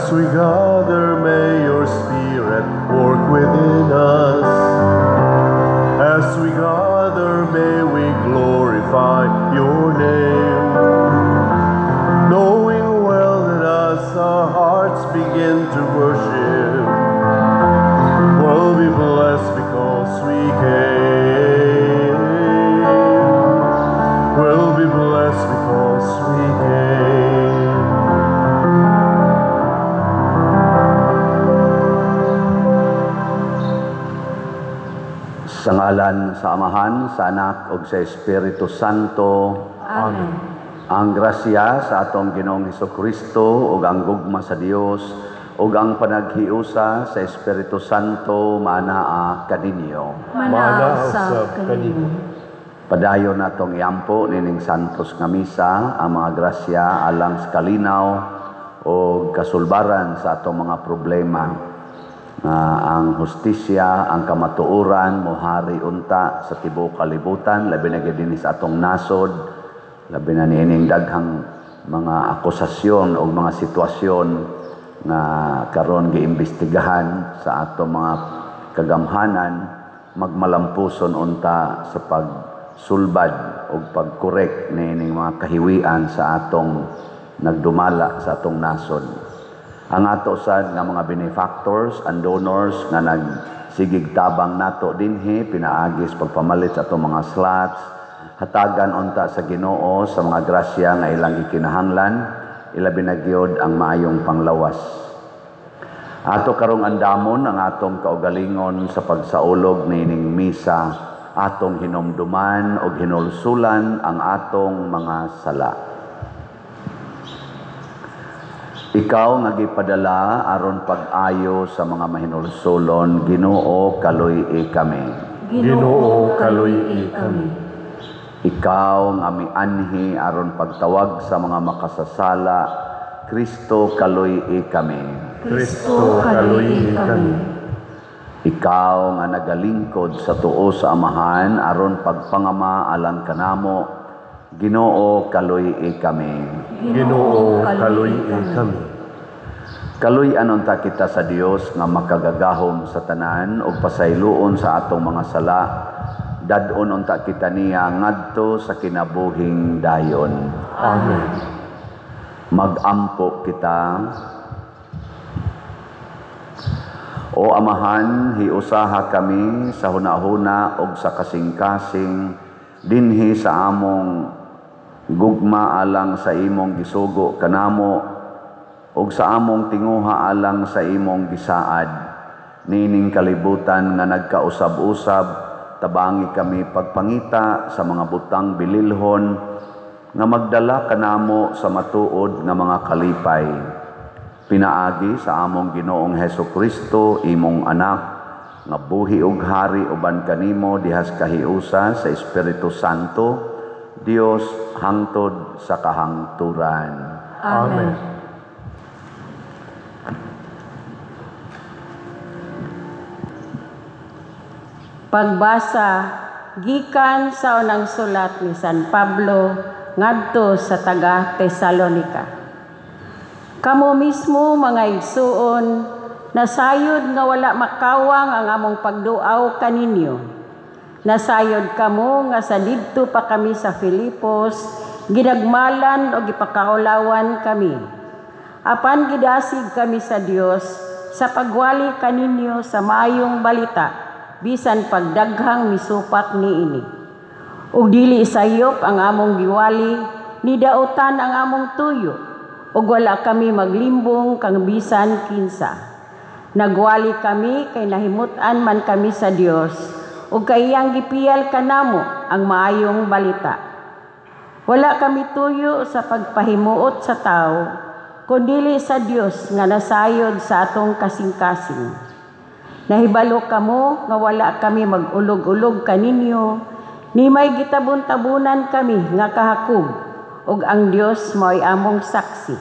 As we gather, may your Spirit work within us. As we gather, may we glorify your name. Knowing well that as our hearts begin to worship, we'll be blessed because we came. We'll be blessed because we came. Sa ngalan sa Amahan, sa Anak, ug sa Espiritu Santo. Amen. Ang grasya sa atong Ginoong Hesukristo ug ang gugma sa Dios ug ang panaghiusa sa Espiritu Santo manaa kaninyo. Manaa sa kanimo. Padayon natong iampo nining santos nga misa ang mga grasya alang sa kalinaw o kasulbaran sa atong mga problema. Ang hustisya, ang kamatuoran, mohari unta sa tibuok kalibutan, labi na din sa atong nasod, labi na niining daghang mga akusasyon o mga sitwasyon nga karon giimbestigahan sa atong mga kagamhanan, magmalampuson unta sa pagsulbad o pagkorek niining mga kahiwian sa atong nagdumala sa atong nasod. Ang ato sad nga mga benefactors and donors nga nagsigig tabang nato dinhi pinaagis pagpamalit sa atong mga slots, hatagan unta sa Ginoo sa mga grasya nga ilang gikinahanglan, ilabi na gyud ang maayong panglawas. Ato karong andamon ang atong kaugalingon sa pagsaulog nining misa, atong hinumduman og hinulsulan ang atong mga sala. Ikaw nga gipadala aron pag-ayo sa mga mahinulsulon, Ginoo kaluy-i kami. Ginoo kaluy-i kami. Ikaw nga mianhi aron pagtawag sa mga makasasala, Kristo kaluy-i kami. Kristo kaluy-i kami. Ikaw nga nagalingkod sa tuo sa Amahan aron pagpangama alang kanamo, Ginoo kaluy-i kami. Ginoo kaluy-i kami. Kaluy-an unta kita sa Dios nga makagagahom sa tanan ug pasayloon sa atong mga sala. Dadon unta kita niya ngadto sa kinabuhing dayon. Amen. Magampo kita. O Amahan, hiusaha kami sa hunahuna ug sa kasing-kasing dinhi sa among gugma alang sa imong gisugo kanamo ug sa among tinguha alang sa imong gisaad. Nining kalibutan nga nagkausab-usab, tabangi kami pagpangita sa mga butang bililhon nga magdala kanamo sa matuod nga mga kalipay. Pinaagi sa among Ginoong Hesukristo, imong anak, nga buhi ug hari uban kanimo dihas kahiusa sa Espiritu Santo, Dios hangtod sa kahangturan. Amen. Pagbasa gikan sa unang sulat ni San Pablo ngadto sa taga Tesalonica. Kamo mismo mga igsuon, nasayod nga wala makawang ang among pagduaw kaninyo. Nasayod kamo nga sa didto pa kami sa Filipos, ginagmalan o gipakaulawan kami. Apan gidasig kami sa Dios sa pagwali kaninyo sa maayong balita, bisan pagdaghang misupak niini. Ug dili sayop ang among giwali, ni dautan ang among tuyo, ug wala kami maglimbong kang bisan kinsa. Nagwali kami kay nahimutan man kami sa Dios, ug kaiyang gipiyal kanamo ang maayong balita. Wala kami tuyo sa pagpahimuot sa tao, kundili sa Dios nga nasayod sa atong kasing-kasing. Nahibalo kamo nga wala kami mag-ulog-ulog kaninyo, ni may gitabon-tabunan kami nga kahakog, ug ang Dios mao'y among saksi.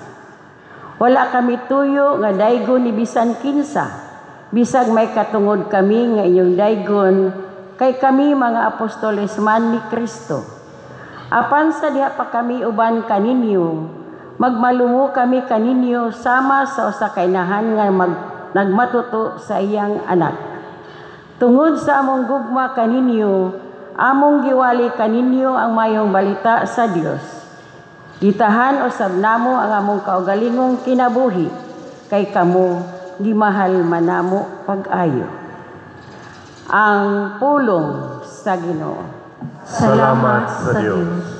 Wala kami tuyo nga daygon ni bisan kinsa, bisag may katungod kami nga inyong daygon, kay kami mga apostoles man ni Kristo. Apan sa diha pa kami uban kaninyo, magmalungo kami kaninyo sama sa usa ka inahan nga nagmatuto sa iyang anak. Tungod sa among gugma kaninyo, among giwali kaninyo ang mayong balita sa Dios. Gitahan usab namo ang among kaugalingong kinabuhi, kay kamo gimahal manamo pag-ayo. Ang pulong sa Ginoo. Salamat sa Diyos.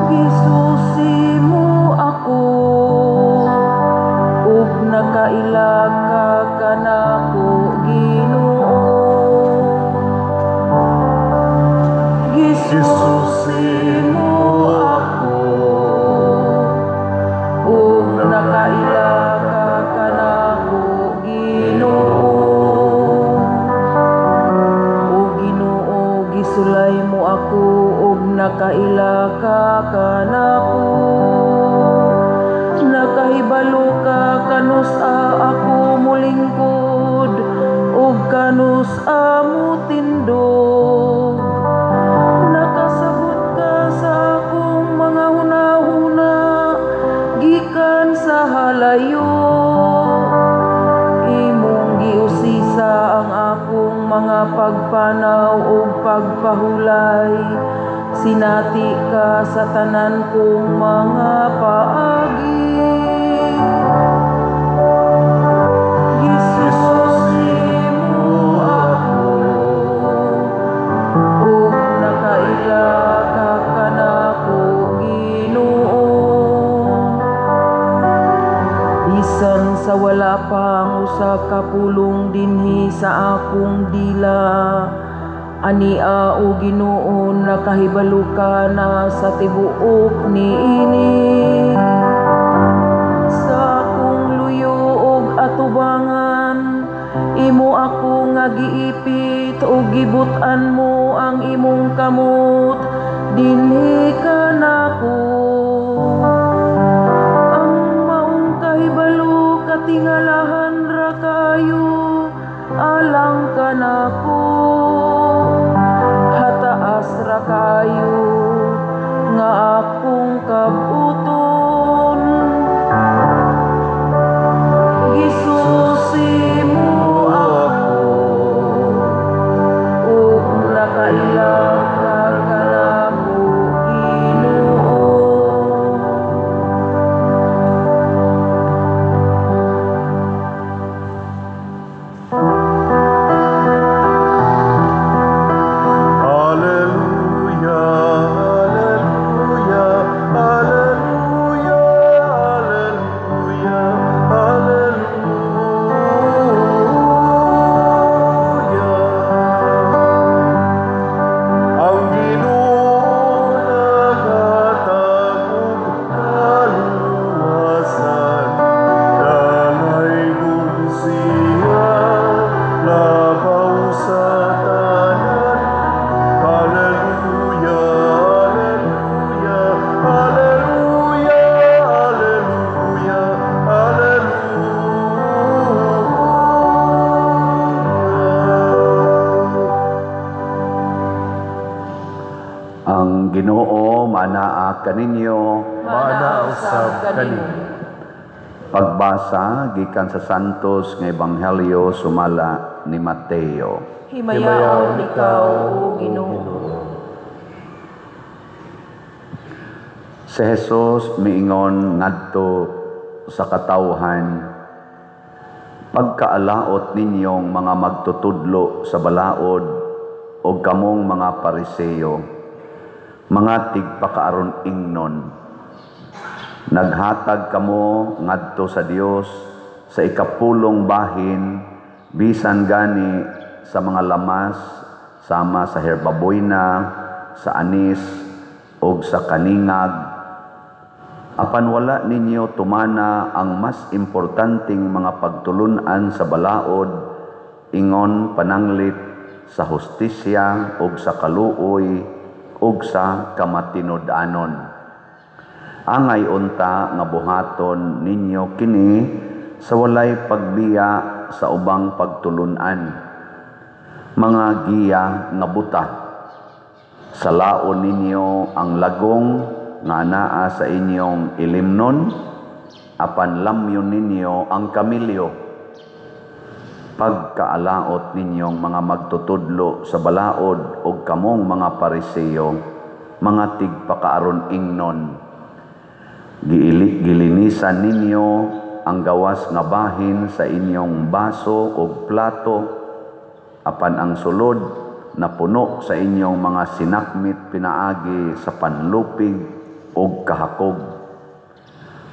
Gisusimo ako, ug nakaila ka kanako, Ginoo. Gisusimo ako, ug nakaila ka kanako, Ginoo. O Ginoo, gisulay mo ako, ug nakaila ka kanako. Nakahibalo ka kanus-a ako mulingkod, ug kanus-a mo tindog. Nakasabot ka sa akong mga hunahuna, gikan sa halayo. Imong giusisa ang akong mga pagpanaw ug pagpahulay. Sinati ka sa tanan kong mga paagi. Gisusimo ako, ug nakaila ka kanako, Ginoo. Bisan sa wala pang usa ka pulong dinhi sa akong dila, ania o Ginoo, nakahibalo ka na sa tibuok niini. Sa akong luyo ug atubangan, imo ako nga giipit ug gibutan mo ang imong kamot dinhi kanako. Ang maong kahibalo katingalahan ra kayo alang kanako. Hataas ra kayo nga akong kabuton. Gisusimo ako, ug nakaila ka kanako, Ginoo. Ang Ginoo manaa kaninyo. Manausab kani. Pagbasa gikan sa Santos nga Ebanghelyo sumala ni Mateo. Himayaon ikaw, O Ginoo. Si Jesus miingon ngadto sa katawhan, pagkaalaot ninyong mga magtutudlo sa balaod o kamong mga Pariseo, mga tigpakaaron ingnon. Naghatag kamo ngadto sa Dios sa ikapulong bahin, bisan gani sa mga lamas, sama sa herbaboyna, sa anis, o sa kaningag. Apan wala ninyo tumana ang mas importanteng mga pagtulunan sa balaod, ingon pananglit sa hustisya, o sa kaluoy, o sa kamatinud-anon. Angay unta nga buhaton ninyo kini sa walay pagbiya sa ubang pagtulunan. Mga giya nga buta, salaon ninyo ang lagong nga naa sa inyong ilimnon, apan lamyon ninyo ang kamilyo. Pagkaalaot ninyong mga magtutudlo sa balaod o kamong mga Pariseo, mga tigpakaaron ingnon. Gilinisan ninyo ang gawas nga bahin sa inyong baso o plato, apan ang sulod na puno sa inyong mga sinakmit pinaagi sa panlupig o kahakog.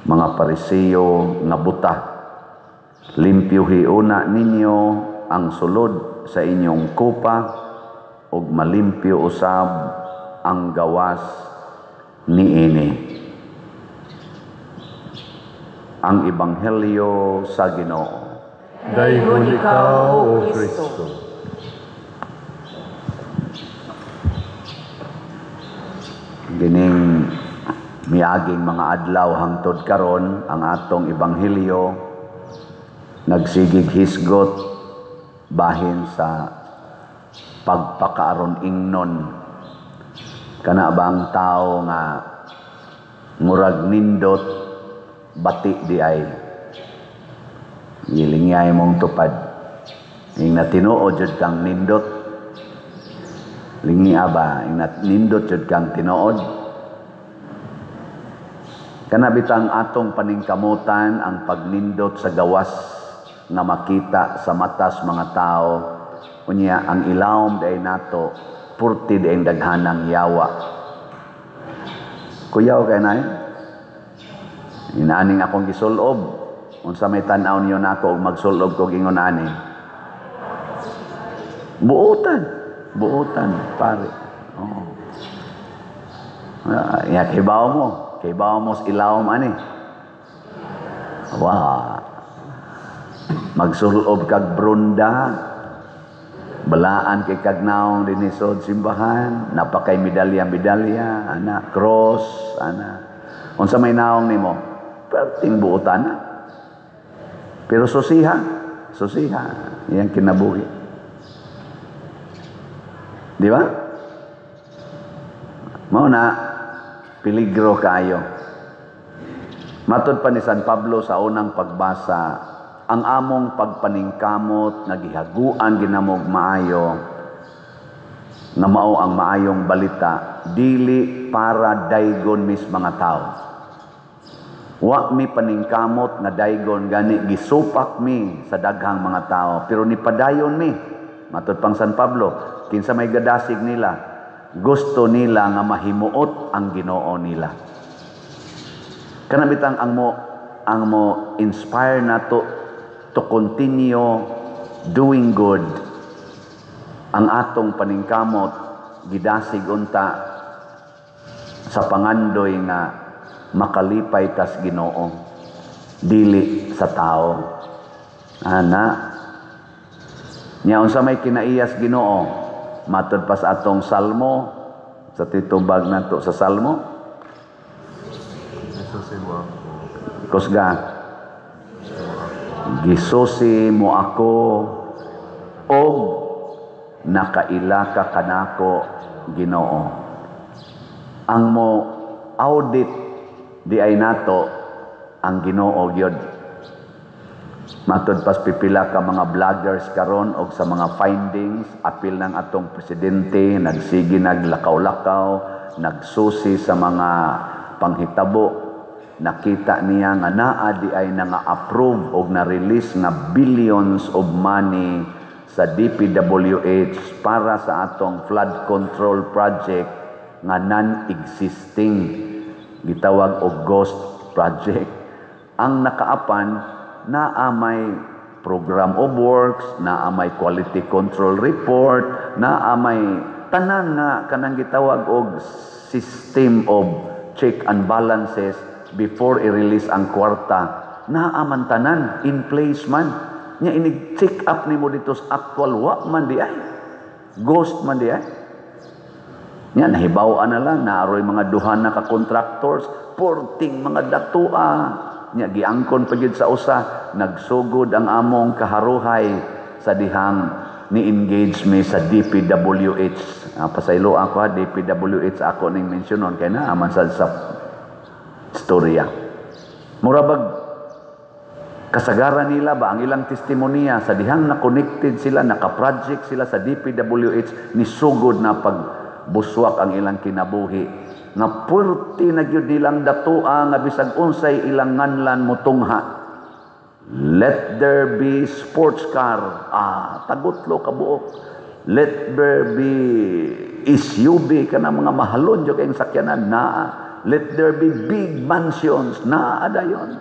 Mga Pariseo nga buta, limpyuhi una ninyo ang sulod sa inyong kupa ug malimpyo usab ang gawas niini. Ang Ebanghelyo sa Ginoo. Daygon ikaw, O Kristo. Gining miaging mga adlaw hangtod karon ang atong Ebanghelyo nagsigig hisgot bahin sa pagpakaaron ingnon. Kana ba ang tao nga murag nindot bati di ay gilingay mong tupad ing natinuod jud kang nindot lingi aba ing nindot jud kang tinuod. Kana bitang atong paningkamutan ang pagnindot sa gawas nga makita sa matas mga tao, unya ang ilawom day nato purti day daghanang yawa. Kuyaw kay nay inaaning akong gisulob. Unsa may tan-aw niyo nako ug magsulob ko gingon ani. Buutan, pare. Oh. Ya kibaw mo sa ilawom ani. Magsulob kag brunda. Balaan kay kag naong dinisod simbahan, napakay medalya, ana cross, ana. Unsa may naong nimo? Perting buutan na. Pero susiha. Yan kinabuhi. Di ba? Mao na, peligro kayo. Matod pa ni San Pablo sa unang pagbasa, ang among pagpaningkamot, nagihaguan ginamog maayo, nga mao ang maayong balita, dili para daygon mis mga tao. Wa mi paningkamot nga daygon gani gisupak mi sa daghang mga tao, pero ni padayon mi. Matod pang San Pablo, kinsa may gadasig nila, gusto nila nga mahimuot ang Ginoo nila. Kana bitang ang mo inspire na to continue doing good. Ang atong paningkamot gidasig unta sa pangandoy nga makalipay tas Ginoo, dili sa tao. Ana, nya unsa may kinaiyas Ginoo, matod pa sa atong salmo, sa titubag nato sa salmo. Kusga, gisusi mo ako o nakaila ka kanako Ginoo. Ang mo audit di ay nato ang Ginoo gyud. Matod pas pipila ka mga vloggers karon og sa mga findings, apil ng atong presidente, nagsigi naglakaw-lakaw, nagsusi sa mga panghitabo, nakita niya nga naa di ay nga-approve og na-release nga billions of money sa DPWH para sa atong flood control project nga non-existing, gitawag og ghost project. Ang nakaapan naa may program of works, naa may quality control report, naa may tanan nga kanang gitawag og system of check and balances before i-release ang kwarta. Naa man tanan in place man. Nya inig check up nimo dito sa actual wa man di ay. Ghost man di ay. Nya nahibaw-an na lang naaroy mga duha na ka contractors, porting mga datua. Nya giangkon pa gyud sa usa, nagsugod ang among kaharuhay sa dihang ni engage me sa DPWH. Pasaylo ako ha, DPWH ako ning mensyonon kay na aman sa storya. Murabag kasagaran nila ba ang ilang testimonya sa dihang na connected sila, naka-project sila sa DPWH, ni sugod na pagbuswak ang ilang kinabuhi. Nga purti na gyud nilang datua nga bisag unsay ilang nganlan motungha. Let there be sports car. Tagutlo ka buok. Let there be SUV kana mga mahalon jud kayong sakyanan na. Let there be big mansions na adayon.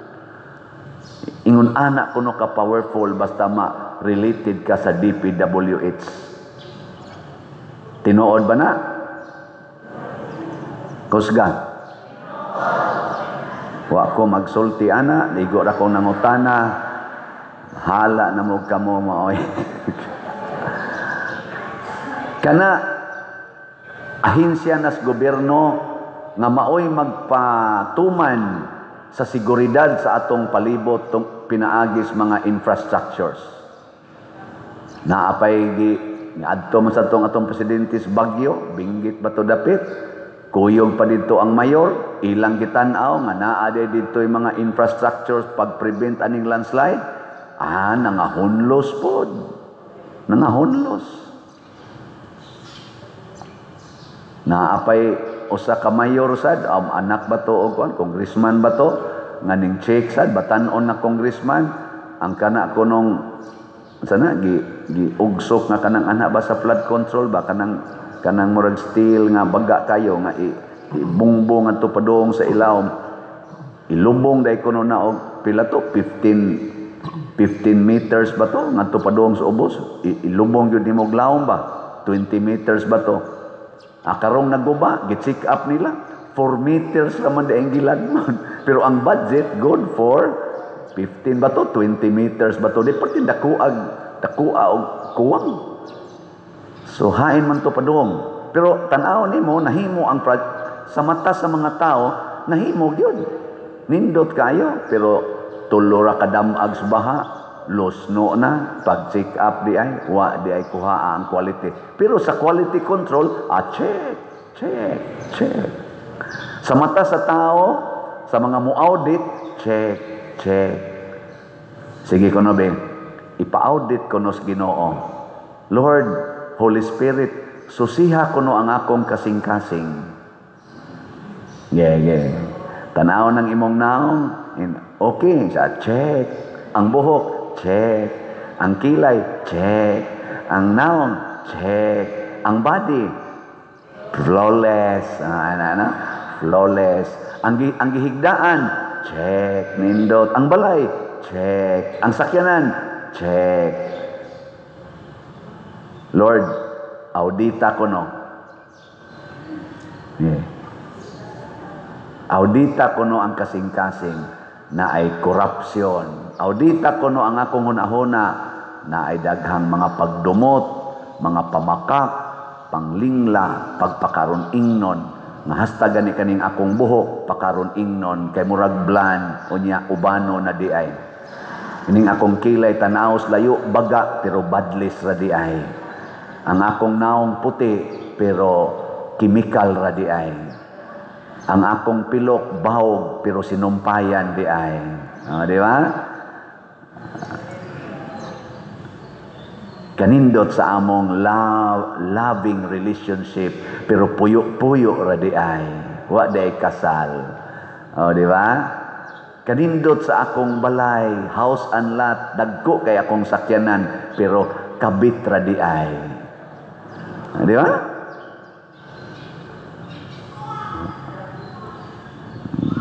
Ingon anak kuno ka powerful basta related ka sa DPWH. Tinuod ba na? Kusgan. Wa ko magsulti ana, ligo ra ko nangutana. Hala na mo kamo maoy. Kana ahinsya nas gobyerno nga maoy magpatuman sa seguridad sa atong palibot pinaagis mga infrastructures. Naapay adto man sa atong presidente sa Bagyo, binggit ba to dapit? Kuyog pa dito ang mayor, ilang gitan-aw nga naa dito yung mga infrastructures pag-prevent aning landslide. Nangahunlos pod. Nangahunlos. Naapay usa ka mayor sad, anak ba to o congressman ba to? Nga ning check sad, batanon na congressman. Ang kana kunong sana giugsok nga kanang anak ba sa flood control ba kanang murag steel nga baga kayo nga ibungbong adto padong sa ilawom, ilubong dai kuno na og pila to 15 meters ba to ngadto padong sa ubos, ilubong gyud nimo og lawom ba 20 meters ba to. Karong naguba gi-check up nila 4 meters ka man daing gilagmon pero ang budget good for 15 ba to 20 meters ba to di pati dakua og kuwang. So hain man to padung. Pero tan-aw nimo nahimo ang sa mata sa mga tao nahimo gyud. Nindot kayo pero tulora ka damag subaha, losno na pag-check up di ay wa di ay kuha ang quality. Pero sa quality control, check. Sa mata sa tao, sa mga mo-audit, check. Sige kuno be, ipa-audit kuno sa Ginoo. Lord, Holy Spirit, susiha kuno ang akong kasing-kasing. Yeah. Tanaw ng imong naong, okay, check. Ang buhok, check. Ang kilay, check. Ang naong, check. Ang body, flawless. Flawless. Ang gihigdaan, check. Nindot. Ang balay, check. Ang sakyanan, check. Lord, audita ko no. Yeah. Audita ko no ang kasing-kasing na ay korupsyon. Audita ko no ang akong hunahuna na ay daghang mga pagdumot, mga pamakak, panglingla, pagpakaron ingnon. Nga hasta gani kaning akong buhok, pakaron ingnon, kay murag blan, unya ubano na di ay. Ining akong kilay tanaos layo, baga, pero badlis ra di ay. Ang akong naong puti, pero chemical ra di ay. Ang akong pilok, bahog, pero sinumpayan di ay. Di ba? Kanindot sa among loving relationship, pero puyo-puyo ra di ay. Wa di ay kasal. Di ba? Kanindot sa akong balay, house and lot, dagko kay akong sakyanan, pero kabit ra di ay. Di ba?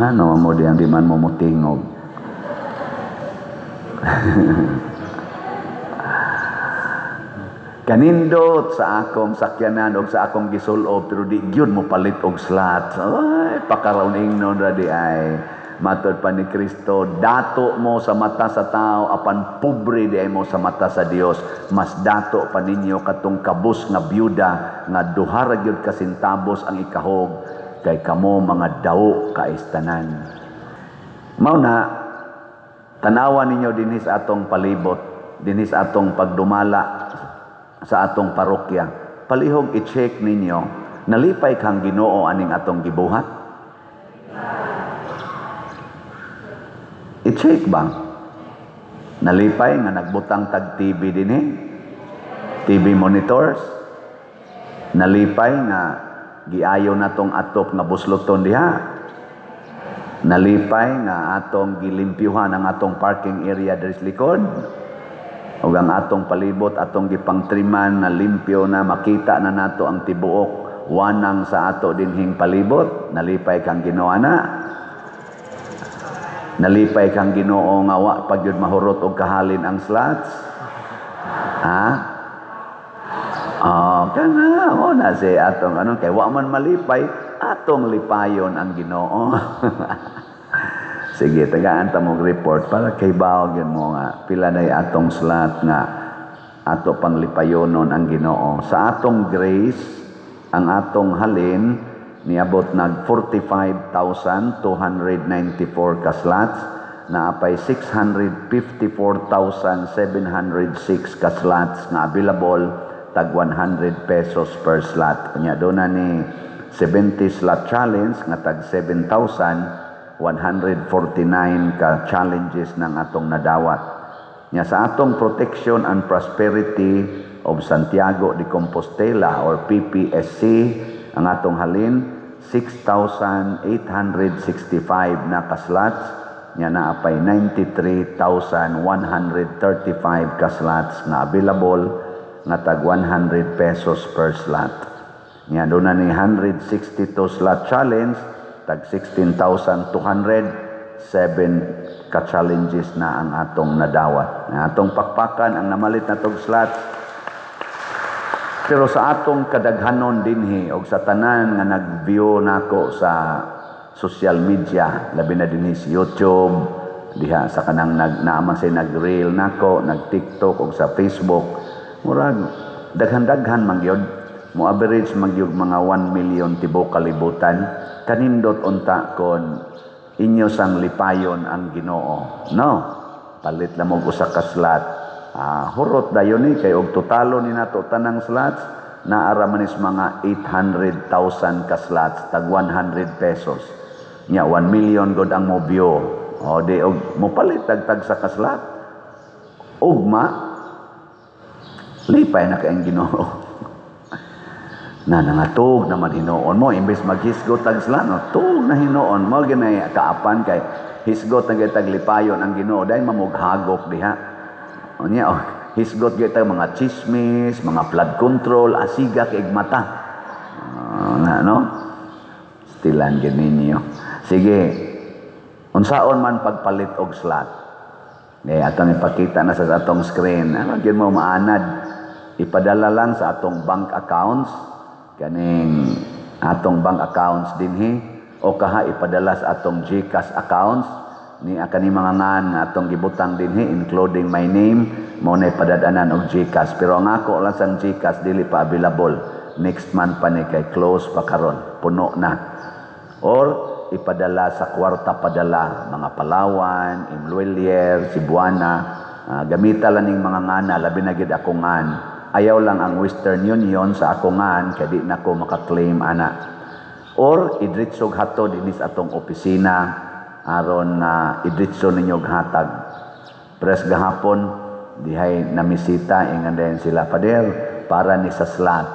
Ano mo diyan di man mo mutingog. Kanindot sa akong sakyanan o sa akong gisulob pero di gyud mo palit og slot. Ay, pakaraon ingnon ra di ay. Matod pa ni Kristo, dato mo sa mata sa tao, apan pobre di ay mo sa mata sa Dios. Mas dato pa ninyo katong kabus nga byuda, nga duhara gyud kasintabos ang ikahog, kay kamo mga daw kaistanan. Mao na, tanawan ninyo dinhi sa atong palibot, dinhi sa atong pagdumala sa atong parokya. Palihog i-check ninyo, nalipay kang Ginoo aning atong gibuhat? I-check ba? Nalipay nga nagbutang tag TV din TV monitors. Nalipay nga giayo na tong atok nga busloton diha. Nalipay nga atong gilimpyuhan ang atong parking area diri sa likod. Ug ang atong palibot atong gipangtriman na limpyo na, makita na nato ang tibuok wanang sa ato dinhing palibot. Nalipay kang Ginoo na. Nalipay kang Ginoo nga wa pagyud mahurot og kahalin ang slots. Ha? Kana mo na si atong kay wa man malipay, atong lipayon ang Ginoo. Sige, tagaan ta mo report para kay bawag yun mo nga pila na atong slot nga ato pang lipayonon ang Ginoo. Sa atong grace, ang atong halin niabot nag 45,294 ka slots, na apay 654,706 ka slots nga available, tag 100 pesos per slot. Kanya doon na ni 70 slot challenge nga tag 7,149 ka challenges ng atong nadawat. Nya sa atong Protection and Prosperity of Santiago de Compostela or PPSC, ang atong halin 6,865 na ka-slots, nya naapay 93,135 ka-slots na available nga tag 100 pesos per slot. Nya doon na ni 162 slot challenge, tag 16,207 ka-challenges na ang atong nadawat. Nga atong pakpakan ang namalit na tog slots. Pero sa atong kadaghanon dinhi og sa tanan nga nag-view nako sa social media, labi na dinhi sa YouTube, diha sa kanang naaman say nag-reel nako, nag-TikTok og sa Facebook, murag daghan-daghan man gyud, mo average man gyud mga 1 million tibok kalibutan. Kanindot unta kon inyo sang lipayon ang Ginoo. No, palit lang mo usa ka slot. Hurot dayon ni kay og totalo ni nato tanang slots naara man is mga 800,000 ka slots tag 100 pesos. Nya 1 million god ang mobyo. O di og mopalit tag sa ka slot. Ugma lipay na kay ang Ginoo. Na nangatog naman hinuon mo imbes maghisgot tag slot, no, tug na hinuon mo ginay kaapan kay hisgot na tag lipayon ang Ginoo dahil mamughagok diha. Onya, hisgot gyud mga chismis, mga flood control, asiga kay mata. No? Stilan gyud ninyo. Sige. Unsaon man pagpalit og slot. Atong ipakita na sa atong screen. Gyud mo maanad. Ipadala lang sa atong bank accounts, kaning atong bank accounts dinhi, o kaha ipadala sa atong GCash accounts ni akani mga ngan atong gibutang dinhi including my name, mo na ipadadanan og GCash. Pero ang ako lang sang GCash dili pa available. Next month pa ni kay close pa karon, puno na. Or ipadala sa kwarta padala, mga Palawan, Imluelier, Cebuana, gamita lang ning mga ngana, labi na gid ako ngan. Ayaw lang ang Western Union sa ako ngan kay di nako maka-claim ana. Or idritsog hato dinis atong opisina aron na idritso ninyo hatag. Pres gahapon dihay namisita ingan din sila pader para ni sa slot.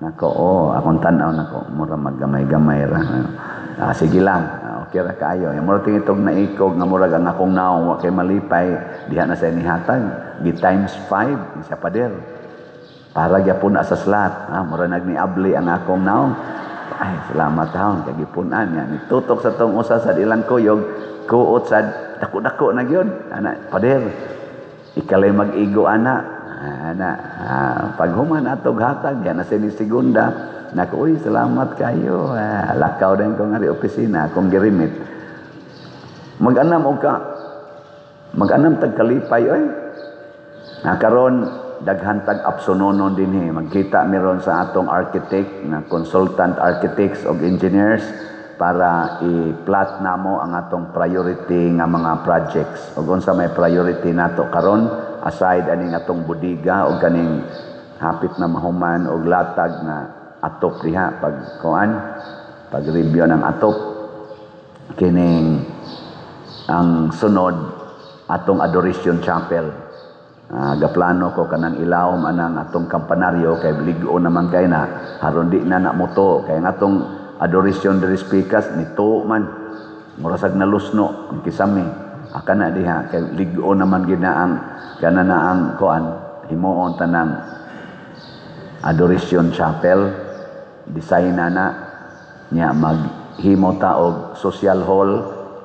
Nako akong tan-aw nako mura maggamay-gamay ra. Sige lang. Okay ra kaayo. Mura tingitog na ikog nga murag ang akong naong wa kay malipay diha na sa inihatag gi times 5 sa pader. Para gyapon sa slot. Mura nagniabli ang akong naong. Ay, salamat taon, kagipunan niya. Nitutok sa tong usa sa ilang kuyog, kuot sa dako-dako na gyud. Ana, pader, ikalay mag-igo, ana. Paghuman atog hatag, yan na segunda. Naku, uy, salamat kayo. Lakaw din ko nga rin opisina, akong girimit. Mag-anam og ka. Mag-anam tag kalipay oy. Karon daghan tag absunonon dinhi. Magkita meron sa atong architect na consultant architects og engineers para i-plot namo ang atong priority nga mga projects. Ug unsa may priority nato karon aside aning atong budiga og kaning hapit na mahuman og latag na atop diha pag review ng atop kining ang sunod atong adoration chapel. Gaplano ko kanang ilawom anang atong kampanaryo kay ligo naman kay na haron di na moto kay atong adoration diri speakers nito man murasag na lusno ang kisame aka na diha kay ligo naman gid na ang kana na ang kuan himuon tanang adoration chapel design na nya maghimo ta og social hall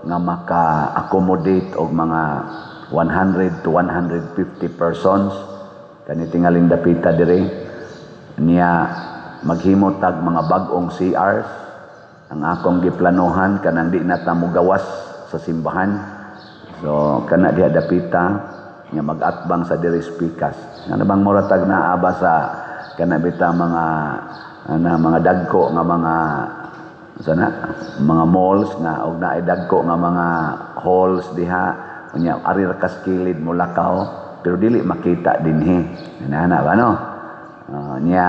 nga maka-accommodate og mga 100 to 150 persons kani tingaling dapita dire niya maghimo tag mga bag-ong CRs ang akong giplanuhan kanang di na ta mogawas sa simbahan so kana diha dapita nga mag-atbang sa diri speakers ano bang moratag na aba sa kana bita mga dagko nga mga malls nga og naay dagko nga mga halls diha unya ari ra kaskilid mulakaw pero dili makita dinhi ana ba no nya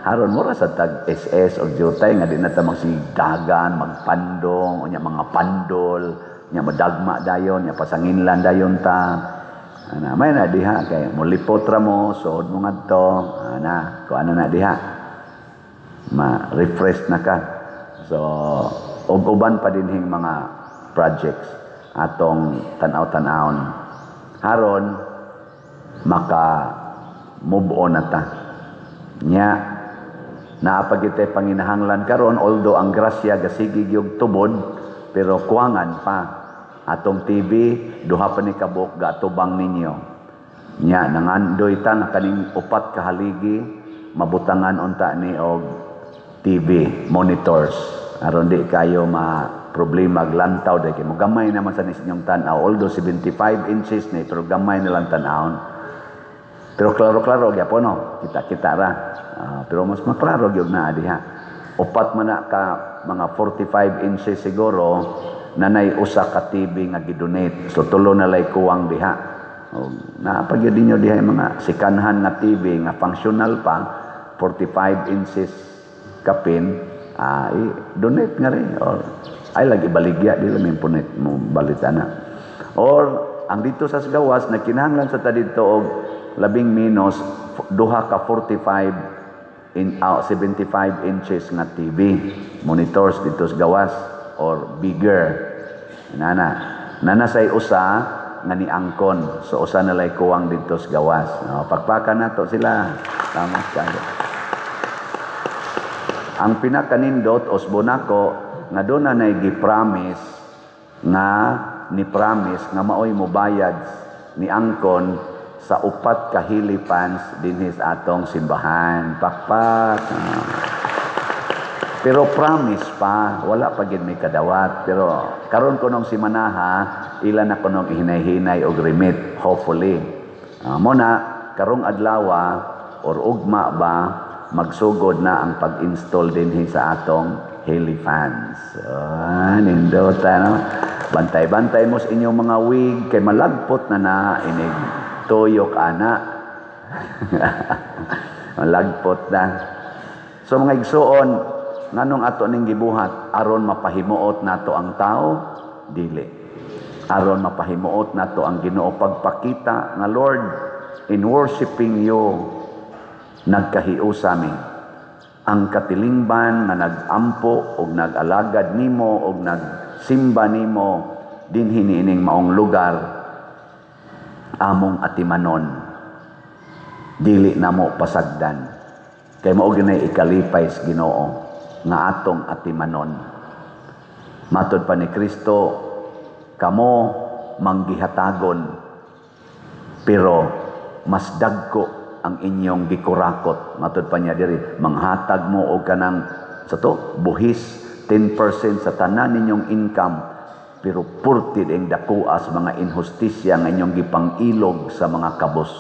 haron mura sa tag SS o jutay nga di na ta magsidagan magpandong unya mga pandol nya madagma dayon nya pasanginlan dayon ta ana may na diha kay molipot ra mo suod mo ngadto ana ko ana na diha ma-refresh na ka so og uban pa dinhing mga projects atong tan-aw-tan-awon haron maka move on na ta nya naapagitay panginahanglan karon although ang grasya gasigi gyud tubod pero kuwangan pa atong TV duha pa ni kabuk gatubang ninyo nya nangandoy ta na kaning upat ka haligi mabutangan unta ni og TV monitors aron di kayo problema glantaw dai kay mo gamay naman sa ninyong tan-aw although 75 inches na pero gamay na lang tan-awon pero klaro-klaro gyapon no kita ra pero mas maklaro gyud na diha upat man na ka mga 45 inches siguro nanay usa ka TV nga gidonate so tulo na lay kuwang diha naapag gyud ninyo diha mga sikanhan nga TV nga functional pa 45 inches kapin donate nga rin or ay lagi baligya di lang punit mo balitana or ang dito sa gawas na kinahanglan sa ta dito og labing minus duha ka 75 inches nga TV monitors dito sa gawas or bigger nana say usa nga ni angkon so usa na lay kuwang dito sa gawas pagpakan nato sila tama kayo ang pinakanindot osbonako nga doon na gi-promise nga ni-promise nga maoy mo bayad ni angkon sa upat ka hilipans dinhis atong simbahan pakpak pero promise pa wala pa gid may kadawat pero karon kunong si manaha ila na kunong ihinay-hinay og remit hopefully mo na karong adlawa or ugma ba magsugod na ang pag-install dinhi sa atong heli fans. Nindot no? Bantay-bantay mo sa inyong mga wig kay malagpot na inig tuyok ana. Malagpot na. So mga igsuon, nganong ato ning gibuhat aron mapahimuot nato ang tao dili. Aron mapahimuot nato ang Ginoo pagpakita nga Lord in worshiping you nagkahiusa mi ang katilingban nga nagampo og nagalagad nimo og nagsimba nimo dinhi niining maong lugar among atimanon dili namo pasagdan kay mao ginay ikalipay sa Ginoo nga atong atimanon matud pa ni Kristo kamo manggihatagon pero mas dagko ang inyong gikurakot matud pa niya diri manghatag mo og kanang sa to buhis 10% sa tanan ninyong income pero purtid ang dakuas mga inhustisya nga inyong gipangilog sa mga kabos.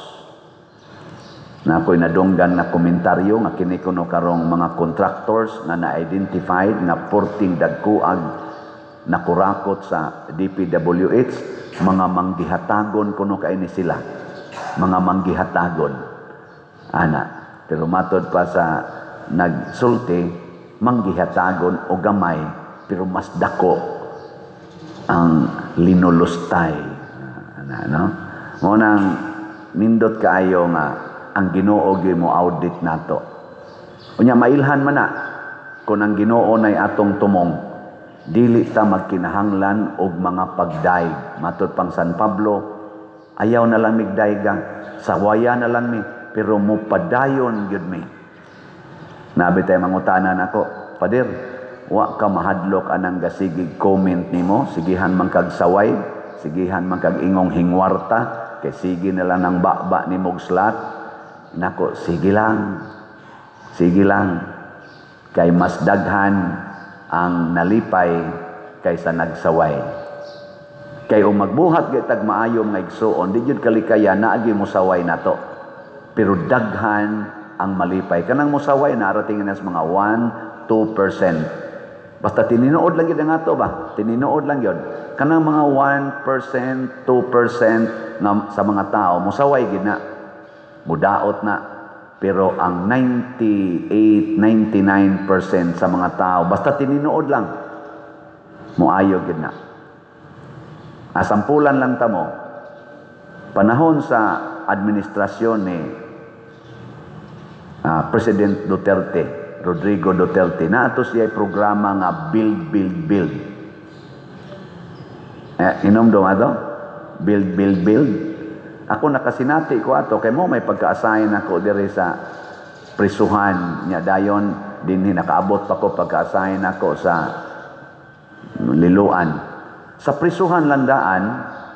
Na ako'y nadunggan na komentaryo nga kini kuno karong mga contractors na na-identified nga purting dagkuag na kurakot sa DPWH, mga manggihatagon kuno kaini sila. Mga manggihatagon. Ana, pero matod pa sa nagsulti, manggihatagon o gamay, pero mas dako ang linulustay. No? Ngunang nindot kaayo nga ang Ginoo gyud mo audit nato. Unya mailhan man na kung ang Ginoo nay atong tumong, dili ta magkinahanglan og mga pagdaig. Matud pang San Pablo, ayaw na lang migdayga, sawaya na lang mi, pero mupadayon gyud mi. Nabi tayo mangutanan ako, Pader, wa ka mahadlok anang gasigig comment nimo, sigihan man kag saway, sigihan man kag ingong hingwarta, kay sige na lang ng baba ni Mogslat. Nako, sige lang. Sige lang. Kay mas daghan ang nalipay kaysa nagsaway. Kay magbuhat gitag maayo nga igsuon, di jud kalikaya naagi mo saway nato. Pero daghan ang malipay. Kanang musaway na arating na sa mga 1-2%. Basta tininood lang yun ang ato ba? Tininood lang yun. Kanang mga 1%, 2% nga sa mga tao, musaway gid na. Mudaot na. Pero ang 98-99% sa mga tao, basta tininood lang, muayo gid na. Asampulan lang tamo. Panahon sa administrasyon ni President Duterte, Rodrigo Duterte, na ato siya programa nga build. Inom do ato? Build. Ako nakasinati ko ato, kay mo may pagka-assign ako diri sa prisuhan nya dayon dinhi nakaabot pa ko pagka-assign ako sa Liloan. Sa prisuhan landaan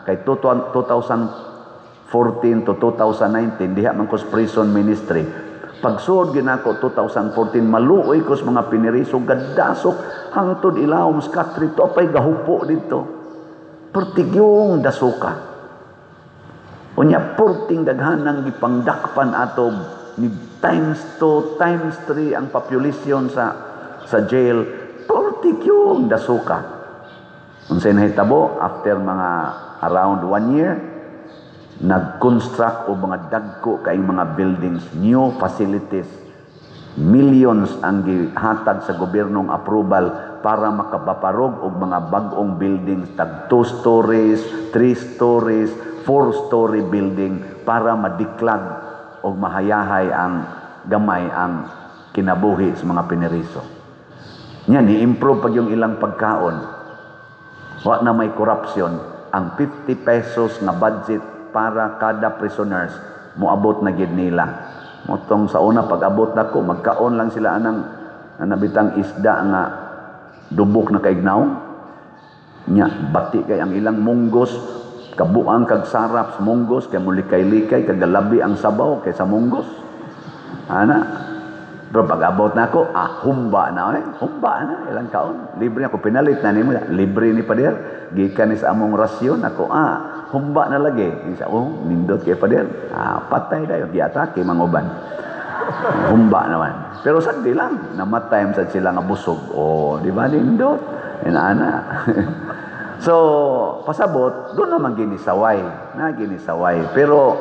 kay 2014 to 2019 diha man ko sa prison ministry. Pagsuod ginako 2014 maluoy ko sa mga piniriso gadasok hangtod ilawom sa katrito apay gahupo dito. Pertigyong dasuka. Unya purting daghanang gipangdakpan ato ni times 2, times 3 ang population sa jail. Purtigyong dasuka. Unsay nahitabo after mga around 1 year, nag-construct o mga dagko kay mga buildings, new facilities. Millions ang gihatag sa gobyernong approval para makabaparog og mga bag-ong buildings, tag 2 stories, 3 stories, 4-story building para madiklag o mahayahay ang gamay ang kinabuhi sa mga piniriso. Nya ni-improve pag yung ilang pagkaon. Wa na may corruption. Ang 50 pesos na budget para kada prisoners moabot na gid nila. Motong sa una pag-abot nako magkaon lang sila anang nabitang isda nga dubok na kaignaw. Nya bati kay ang ilang munggos kabuang kag sarap sa munggos kay mulikay-likay kag galabi ang sabaw kay sa munggos. Ana. Pero pag-abot na ako, humba na humba na ilang kaon. Libre ako pinalit na nimo. Libre ni Pader. Gikan ni sa among rasyon ako, humba na lagi. Isa nindot kay Pader. Patay dayo giatake manguban. Humba naman. Pero sagdi lang namatay sa sila nga busog. Di ba nindot? Ana. So, pasabot, doon naman ginisaway. Pero,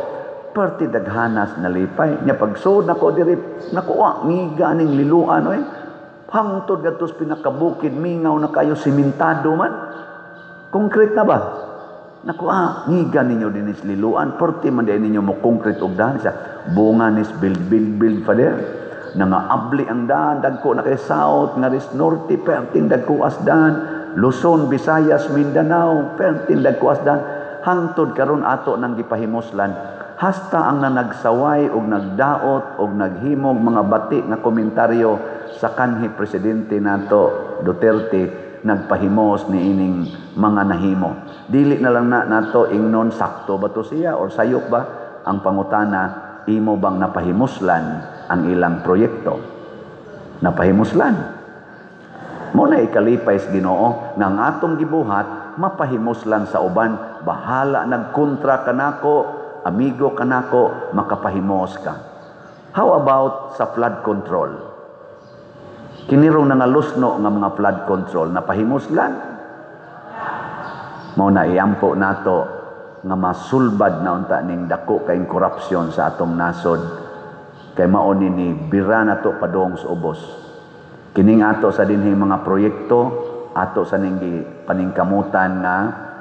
perti daghanas na lipay. Nya pagsuod nako diri, nakuha, ngiga ning liluan, hangtod gatos pinakabukid, mingaw na kayo, simentado man. Concrete na ba? Nakuha, ngiga ninyo din is liluan, perti man din ninyo mo concrete og daan sa bunga nis build pa der. Nangaabli ang daan, dagko na kay south, nga ris norte, perting dagko as daan. Luzon, Visayas, Mindanao, pertindag ko asdan, hangtod karon ato nang gipahimuslan. Hasta ang nanagsaway og nagdaot og naghimog mga bati nga komentaryo sa kanhi presidente nato Duterte nagpahimos ni ining mga nahimo. Dili na lang nato ingnon sakto ba to siya or sayop ba ang pangutana, imo bang napahimuslan ang ilang proyekto? Napahimuslan. Muna ikalipay sa Ginoo nga ang atong gibuhat mapahimos lang sa uban, bahala nagkontra kanako, amigo kanako, makapahimos ka. How about sa flood control? Kinirong nangalusno nga mga flood control, napahimos lang. Mao na iampo nato nga masulbad na unta ning dako kay korupsyon sa atong nasod. Kay mao ni bira nato padong sa ubos. Kining ato sa dinhing mga proyekto, ato sa ning paningkamutan nga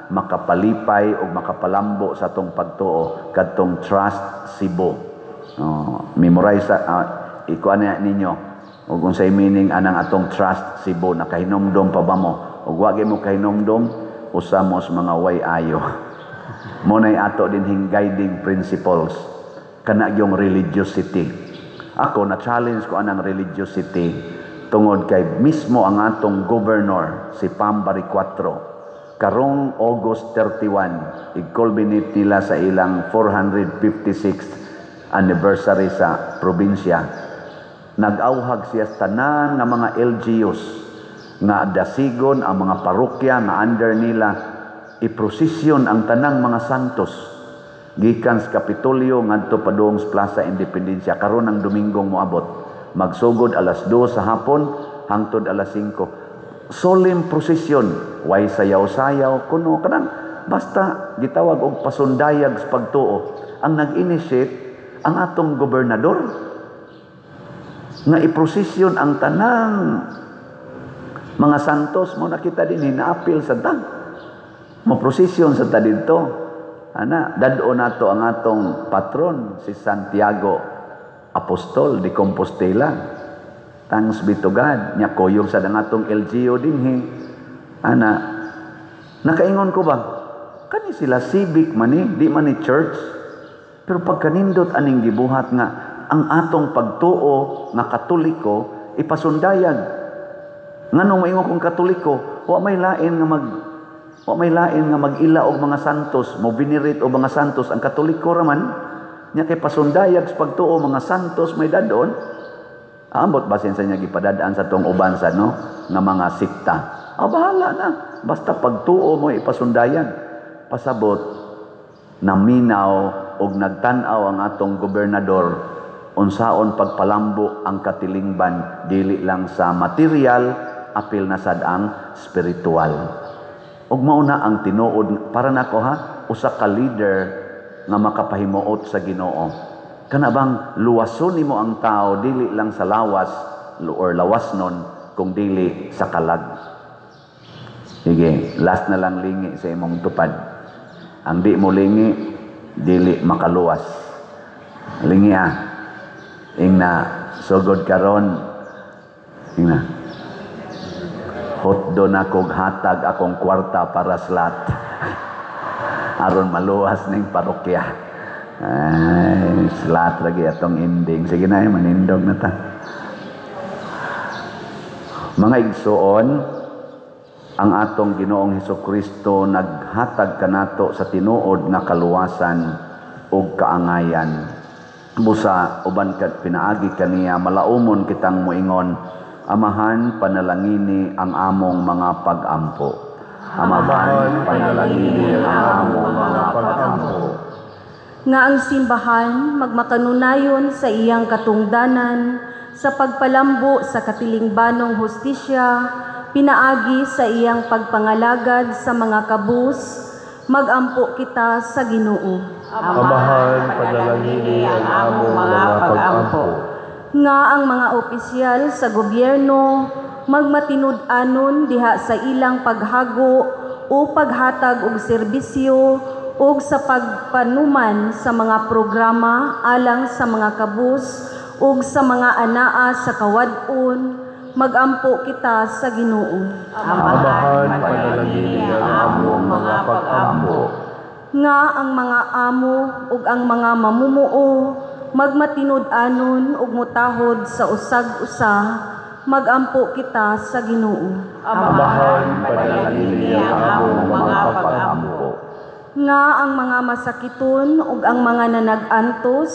makapalipay o makapalambo sa atong pagtuo kadtong Trust Cebu. Memorize ikuan na ninyo ug unsay meaning anang atong Trust Cebu, nakahinomdom pa ba mo? Ug wa mo kahinomdom, usamos mga way ayo. Mo nay ato dinhing guiding principles kana yung religiosity. Ako na challenge ko anang religiosity tungod kay mismo ang atong governor si Pambari 4 karong August 31 i-culminate nila sa ilang 456th anniversary sa probinsya. Nag-auhag siya sa tanan nga mga LGUs nga dasigon ang mga parokya nga under nila iprosesyon ang tanang mga santos gikan sa Kapitolyo ngadto padung sa Plaza Independencia karon ang Domingong moabot. Magsugod alas 2 sa hapon hangtod alas 5. Solemn procession, way sayaw-sayaw kuno kanang basta gitawag og pasundayag sa pagtuo. Ang nag-initiate ang atong gobernador nga iprosesyon ang tanang mga santos mo nakita din na-appeal sa tag. Mo-prosesyon sa ta didto. Ana, dadon nato ang atong patron si Santiago Apostol de Compostela. Thanks be to God. Nya koyog sa dangatong LGU dinhi. Ana, nakaingon ko ba? Kani sila civic man di man ni church. Pero pagkanindot aning gibuhat nga ang atong pagtuo nga Katoliko ipasundayag. Nganong maingon kong Katoliko, wa may lain nga mag-ila og mga santos, mo venerate og mga santos ang Katoliko raman. Nya kay pasundayag sa pagtuo mga santos may dadon. Ambot basin sa niya gipadadaan sa tong uban sa no nga mga sikta. Bahala na. Basta pagtuo mo ipasundayan. Pasabot naminaw og nagtan-aw ang atong gobernador unsaon pagpalambo ang katilingban dili lang sa material apil na sad ang spiritual. Ug mao na ang tinuod para nako usa ka leader nga makapahimuot sa Ginoo. Kana bang luwason nimo ang tao dili lang sa lawas or lawasnon kung dili sa kalag. Sige, last na lang lingi sa imong tupad. Ang di mo lingi dili makaluwas. Lingi ingna sugod karon ingna hotdo na kog hatag akong kwarta para slot. Aron maluwas ning parokya. Ay, slot lagi atong ending. Sige na, manindog na ta. Mga igsoon, ang atong Ginoong Hesukristo naghatag kanato sa tinuod nga kaluwasan ug kaangayan. Busa uban kat pinaagi kaniya malaumon kitang moingon, Amahan, panalangini ang among mga pag-ampo. Amahan, panalangini ang among mga pag-ampo. Nga ang simbahan magmakanunayon sa iyang katungdanan sa pagpalambo sa katilingbanong hustisya, pinaagi sa iyang pagpangalagad sa mga kabus, magampo kita sa Ginoo. Amahan, panalangini ang among mga pag-ampo. Nga ang mga opisyal sa gobyerno magmatinud-anon diha sa ilang paghago o paghatag og serbisyo o sa pagpanuman sa mga programa alang sa mga kabus o sa mga anaa sa kawad-on, magampo kita sa Ginoo. Amahan, panalangini ang among mga pag-ampo. Nga ang mga amo ug ang mga mamumuo magmatinud-anon ug mutahod sa usag-usa, magampo kita sa Ginoo. Amahan, panalangini ang among mga pag-ampo. Nga ang mga masakiton ug ang mga nanag-antos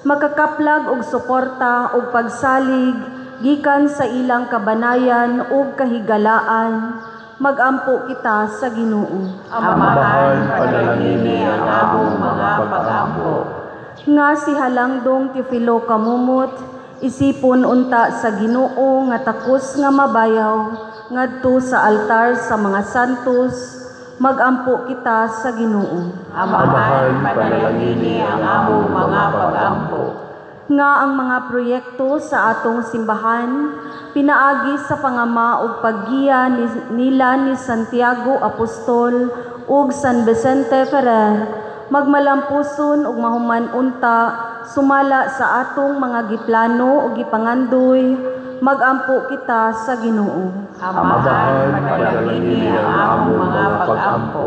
makakaplag og suporta ug pagsalig gikan sa ilang kabanayan ug kahigalaan, magampo kita sa Ginoo. Amahan panalangini ang among mga pag-ampo. Nga si Halangdong Teofilo Kamumot, isipon unta sa Ginoo nga takos nga mabayaw ngadto sa altar sa mga santos, magampo kita sa Ginoo. Amahan panalangini ang among mga pag-ampo. Nga ang mga proyekto sa atong simbahan pinaagi sa pangama ug paggiya nila ni Santiago Apostol ug San Vicente Ferrer, magmalampuson ug mahuman unta sumala sa atong mga giplano ug gipangandoy, magampo kita sa Ginoo. Amahan panalangini ang among mga pag-ampo.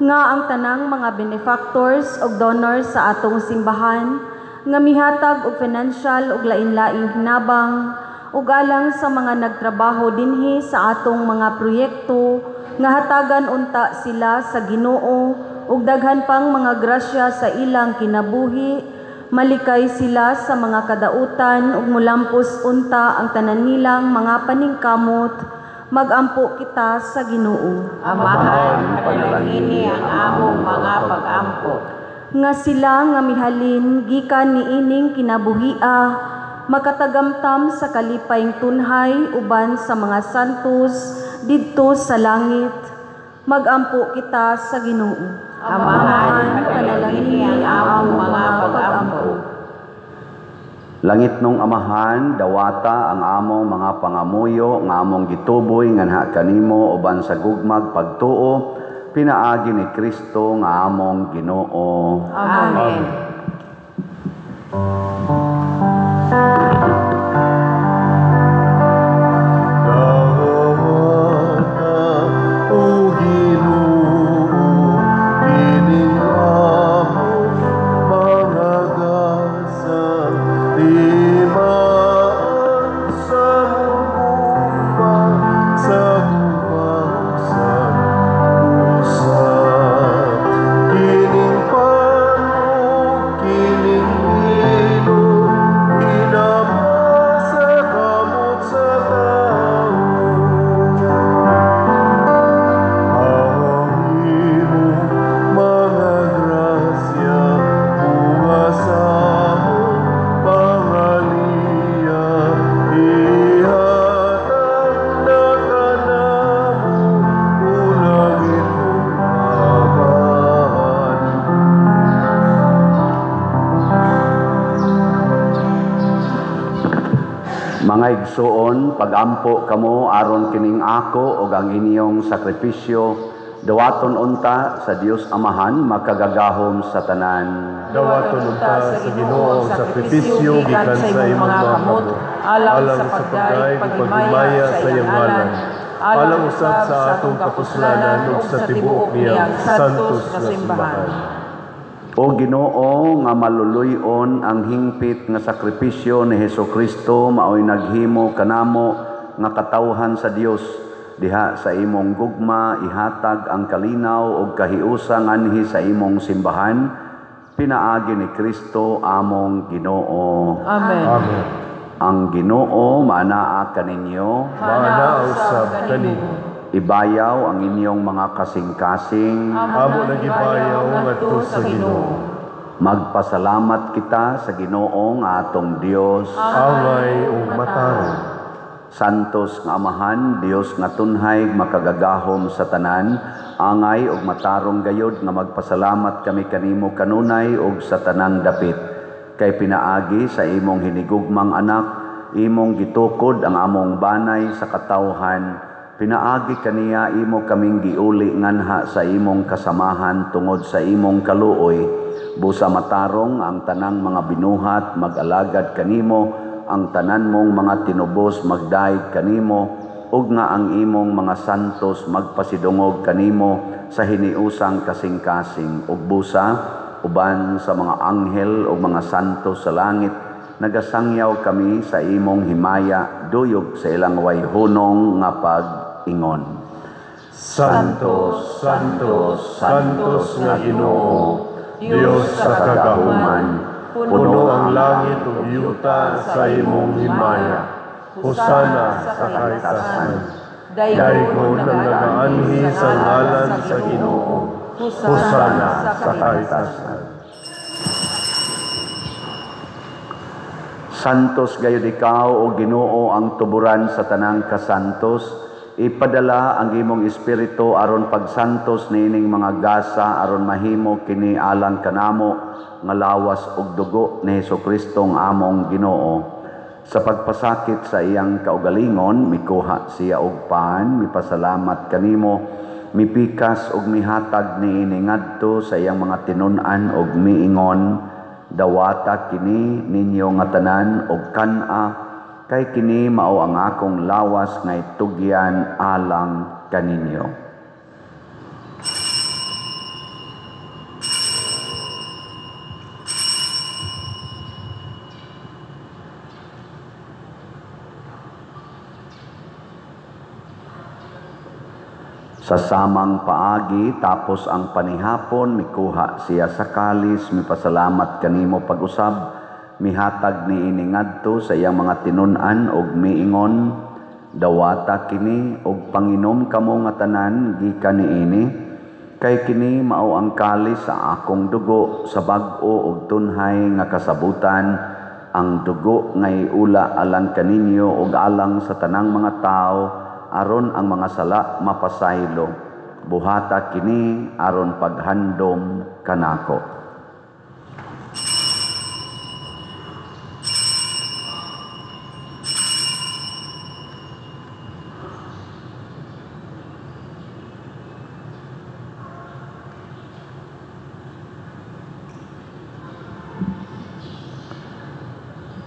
Nga ang tanang mga benefactors ug donors sa atong simbahan nga mihatag og financial ug lain-laing hinabang ug alang sa mga nagtrabaho dinhi sa atong mga proyekto nga hatagan unta sila sa Ginoo ug daghan pang mga grasya sa ilang kinabuhi, malikay sila sa mga kadautan ug mulampos unta ang tanan nilang mga paningkamot, magampo kita sa Ginoo. Amahan panalangini ang among mga pag-ampo. Nga sila nga mihalin gikan niining kinabuhia, makatagamtam sa kalipayng tunhay uban sa mga santos didto sa langit, magampo kita sa Ginoo. Amahan panalangini ang among mga pag-ampo. Langit nung Amahan, dawata ang among mga pangamuyo nga among gituboy nganha kanimo uban sa gugmag pagtuo, pinaagi ni Kristo nga among Ginoo. Amen. Mga igsoon, pagampo kamo aron kining ako ug ang inyong sakripisyo, dawaton unta sa Dios Amahan makagagahom sa tanan. Dawaton unta sa Ginoo ang sakripisyo gikan sa imong mga kamot, alang sa pagdayeg paghimaya sa iyang ngalan, alang usab sa atong kapuslanan ug sa tibuok niyang santos nga simbahan. O Ginoo nga maluluy-on ang hingpit nga sakripisyo ni Hesukristo maoy naghimo kanamo nga katawhan sa Dios, diha sa imong gugma ihatag ang kalinaw ug kahiusa nganhi sa imong simbahan, pinaagi ni Kristo among Ginoo. Amen. Amen. Ang Ginoo maanaa kaninyo, Maana usab kanimo. ibayaw ang inyong mga kasing-kasing, Amo nagibayaw ngadto sa Ginoo. magpasalamat kita sa Ginoo nga atong Dios. Angay ug matarong. Santos nga Amahan, Dios nga tunhay makagagahom sa tanan, angay ug matarong gayod nga magpasalamat kami kanimo kanunay ug sa tanang dapit. Kay pinaagi sa imong hinigugmang anak, imong gitukod ang among banay sa katawhan, pinaagi kaniya imo kaming giuli nganha sa imong kasamahan tungod sa imong kaluoy, busa matarong ang tanang mga binuhat mag-alagad kanimo, ang tanan mong mga tinubos magdaig kanimo, ug nga ang imong mga santos magpasidungog kanimo sa hiniusang kasing-kasing, ug busa uban sa mga anghel ug mga santos sa langit, nagasangyaw kami sa imong himaya duyog sa ilang wayhunong nga pag-ingon. Santos, Santos, Santos nga Ginoo, Dios sa kagahuman, puno ang langit ug yuta sa imong himaya. Hosana sa kaitasan. Daygon ang nagaanhi sa ngalan sa Ginoo. Hosana sa kaitasan. Santos gayud ikaw o Ginoo ang tuburan sa tanang kasantos, ipadala ang imong espiritu aron pagsantos niining mga gasa aron mahimo kini alang kanamo nga lawas ug dugo ni Hesukristo ang among Ginoo. Sa pagpasakit sa iyang kaugalingon, mikuha siya og paan, mipasalamat kanimo, mipikas ug mihatag niini ngadto sa iyang mga tinun-an ug miingon, dawata kini ninyo nga tanan og kana, kay kini mao ang akong lawas nga itugyan alang kaninyo. Sa samang paagi tapos ang panihapon, mikuha siya sa kalis, mipasalamat kanimo pag-usab, mihatag ni iningadto sa iyang mga tinun-an og miingon, dawata kini og panginom kamo nga tanan gikan niini, kay kini mao ang kalis sa akong dugo sa bag-o ug tunhay nga kasabutan, ang dugo nga iula alang kaninyo ug alang sa tanang mga tao, aron ang mga sala mapasaylo, buhata kini aron paghandom kanako.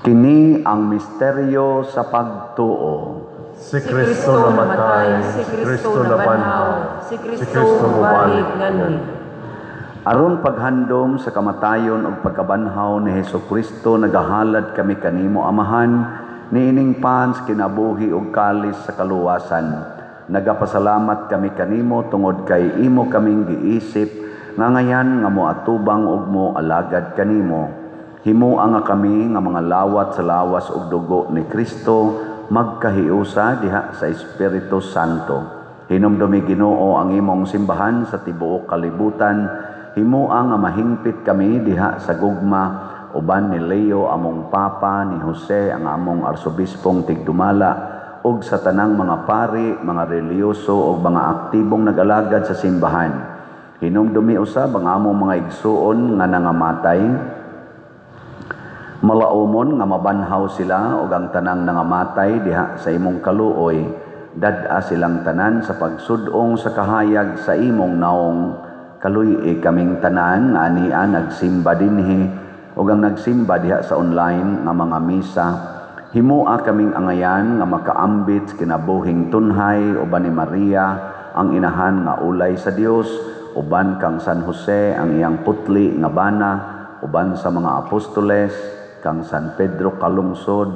Kini ang misteryo sa pagtuo. Si Kristo namatay, si Kristo nabanhaw, si Kristo mubalik ngani. Aron paghandom sa kamatayon ug pagkabanhaw ni Hesukristo, nagahalad kami kanimo Amahan, niining pans kinabuhi ug kalis sa kaluwasan. Nagapasalamat kami kanimo tungod kay imo kaming giisip, nga ngayan nga moatubang ug mo alagad kanimo. Himuang nga kami nga mga lawat sa lawas ug dugo ni Kristo, magkahiusa diha sa Espiritu Santo. Hinumdumi Ginoo ang imong simbahan sa tibuok kalibutan, himuang nga mahingpit kami diha sa gugma, uban ni Leo among Papa, ni Jose ang among Arsobispong Tigdumala, ug sa tanang mga pari, mga reliyoso ug mga aktibong nag-alagad sa simbahan. Hinumdumi usab ang among mga igsuon nga nangamatay, malaumon nga mabanhaw sila ug ang tanang nangamatay diha sa imong kaluoy, dad-a silang tanan sa pagsudong sa kahayag sa imong naong. Kaluy kaming tanan nga ania nagsimba dinhi ug ang nagsimba diha sa online nga mga misa. Himua kaming angayan nga makaambit kinabuhing tunhay uban ni Maria ang inahan nga ulay sa Dios, uban kang San Jose ang iyang putli nga bana, uban sa mga apostoles, kang San Pedro Kalungsod,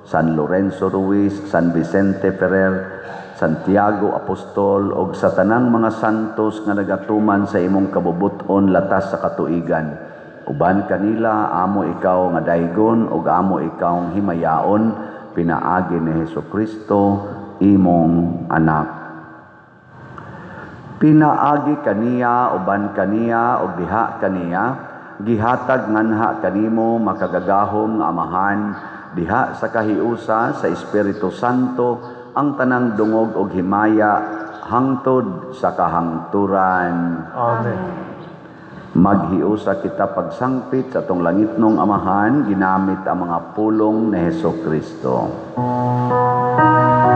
San Lorenzo Ruiz, San Vicente Ferrer, Santiago Apostol, ug sa tanang mga santos nga nagatuman sa imong kabubuton latas sa katuigan. Uban kanila, amo ikaw nga daygon, ug amo ikaw himayaon, pinaagi ni Hesukristo, imong anak. Pinaagi kaniya, uban kaniya, ug diha kaniya, gihatag nganha kanimo makagagahom nga Amahan, diha sa kahiusa sa Espiritu Santo, ang tanang dungog og himaya hangtod sa kahangturan. Amen. Maghiusa kita pagsangpit sa atong langitnong Amahan, ginamit ang mga pulong ni Hesukristo. Amen.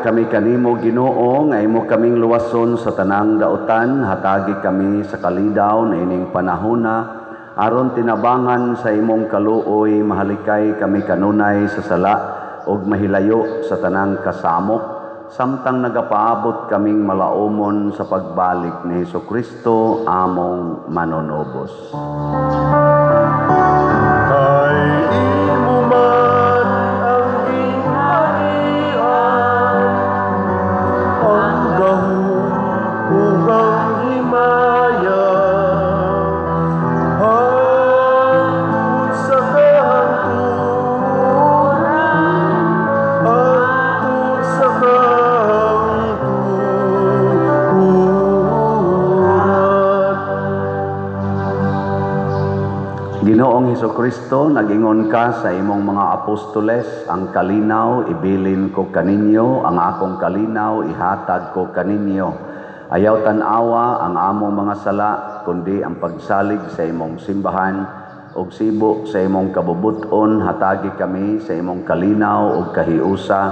kami kanimo Ginoo nga imo kaming luwason sa tanang dautan, hatagi kami sa kalidaw na ining panahona aron tinabangan sa imong kaluoy, mahalikay kami kanunay sa sala ug mahilayo sa tanang kasamok, samtang nagapaabot kaming malaumon sa pagbalik ni Hesukristo among manonobos. Kay imo man ang ginharian, ang gahom ug ang himaya, hangtod sa kahangturan, hangtod sa kahangturan. Ginoong Hesukristo, nagingon ka sa imong mga apostoles, ang kalinaw ibilin ko kaninyo, ang akong kalinaw ihatag ko kaninyo. Ayaw tanawa ang among mga sala, kundi ang pagsalig sa imong simbahan, ug sibo sa imong kabubuton, hatagi kami sa imong kalinaw ug kahiusa,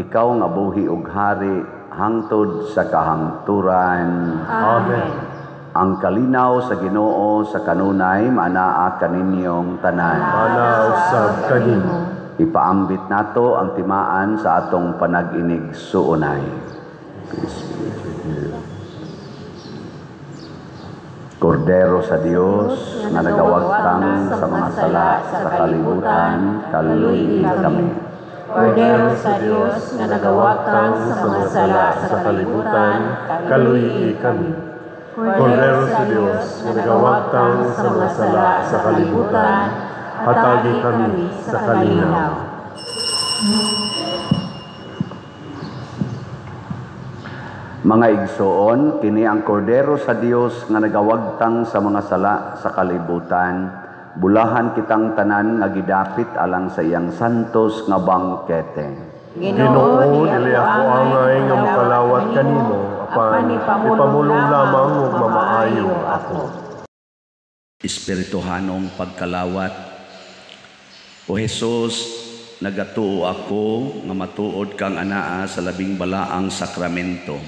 ikaw nga buhi ug hari, hangtod sa kahangturan. Amen. Ang kalinaw sa Ginoo sa kanunay manaa kaninyong tanan. Mana usab kanimo. Ipaambit nato ang timaan sa atong panag-inig suunay. Kordero sa Dios nga nagawagtang sa mga sala sa kalibutan, kaluy kami. Kordero sa Diyos na nagawagtang sa mga sala sa kalibutan, kaluyi kami. Kordero sa Diyos na nagawagtang sa mga sala sa kalibutan, hatagi kami sa kalinaw. Mga igsoon, kini ang kordero sa Dios nga nagawagtang sa mga sala sa kalibutan, bulahan kitang tanan nga gidapit alang sa iyang santos nga bangkete. Ginoo, dili ako angay nga mokalawat kanimo, apan ipamulong lamang ug mamaayo ako. Espirituhanong pagkalawat. O Jesus, nagatuo ako nga matuod kang anaa sa labing balaang sakramento.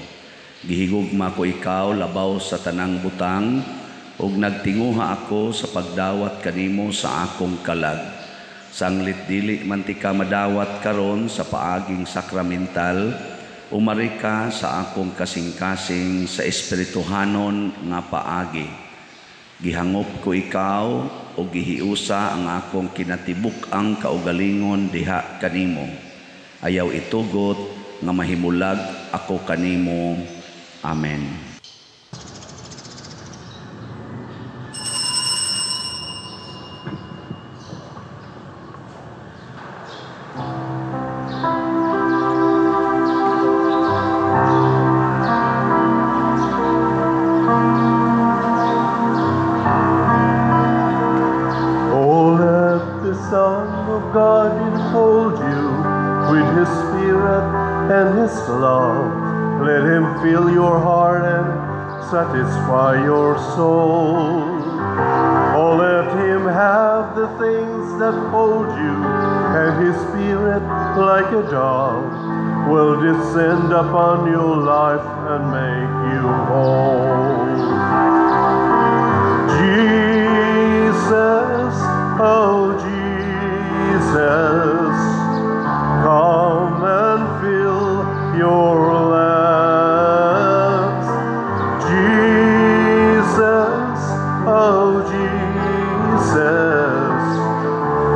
Gihigugma ko ikaw labaw sa tanang butang, ug nagtinguha ako sa pagdawat kanimo sa akong kalag. Sanglit dili man ti ka madawat karon sa paaging sakramental, umari ka sa akong kasing-kasing sa espirituhanon nga paagi. Gihangop ko ikaw o gihiusa ang akong kinatibuk-ang kaugalingon diha kanimo. Ayaw itugot nga mahimulag ako kanimo. Amen. Oh, let the Son of God enfold you with His Spirit and His love. Let Him fill your heart and satisfy your soul. Oh, let Him have the things that hold you, and His Spirit, like a dove, will descend upon your life and make you whole. Jesus, oh Jesus, come and fill your lands. Jesus, oh Jesus,